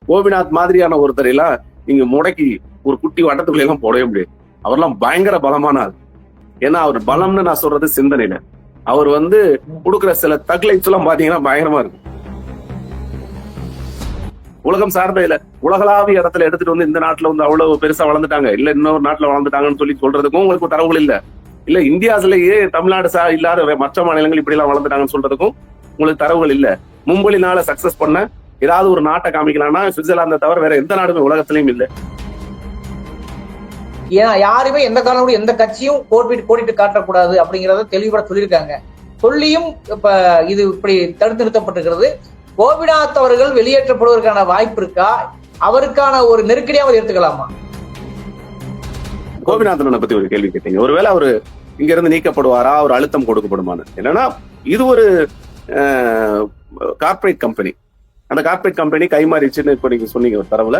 கோபிநாத் மாதிரியான ஒருத்தர் எல்லாம் நீங்க முடக்கி ஒரு குட்டி வட்டத்துக்குள்ள எல்லாம் போடவே முடியாது. அவர்லாம் பயங்கர பலமான ஆள். ஏன்னா அவர் பலம்னு நான் சொல்றது சிந்தனையில. அவர் கொடுக்குற சில தக்லைட்ஸ் எல்லாம் பாத்தீங்கன்னா பயங்கரமா இருக்கும். உலகம் சார்ந்த இல்ல உலகளாவிய இடத்துல எடுத்துட்டு இந்த நாட்டுல அவ்வளவு பெருசா வளர்ந்துட்டாங்க, இல்ல இன்னொரு நாட்டுல வளர்ந்துட்டாங்கன்னு சொல்றதுக்கும் உங்களுக்கு தரவுகள் இல்ல இந்தியாவிலேயே தமிழ்நாடு இல்லாத மற்ற மாநிலங்கள் இப்படி எல்லாம் வளர்ந்துட்டாங்கன்னு சொல்றதுக்கும் உங்களுக்கு தரவுகள் இல்ல. மும்பொலினால சக்சஸ் பண்ண ஏதாவது ஒரு நாட்டை காமிக்கலாம்னா சுவிட்சர்லாந்தை தவிர வேற எந்த நாடுமே உலகத்திலயும் இல்ல. ஏன்னா யாருமே எந்த காரணம் எந்த கட்சியும் கோடிட்டு காட்டக்கூடாது அப்படிங்கறத தெளிவாக சொல்லியிருக்காங்க. சொல்லியும் இப்ப இது இப்படி தடுத்து நிறுத்தப்பட்டிருக்கிறது. கோபிநாத் அவர்கள் வெளியேற்றப்படுவதற்கான வாய்ப்பு இருக்கா? அவருக்கான ஒரு நெருக்கடியாவது எடுத்துக்கலாமா? கோபிநாதனை பத்தி ஒரு கேள்வி கேட்டீங்க. ஒருவேளை அவரு இங்க இருந்து நீக்கப்படுவாரா, அவர் அழுத்தம் கொடுக்கப்படுமான்னு. என்னன்னா இது ஒரு கார்பரேட் கம்பெனி. அந்த கார்பரேட் கம்பெனி கைமாறிச்சுன்னு இப்ப நீங்க சொன்னீங்க ஒரு தரவுல.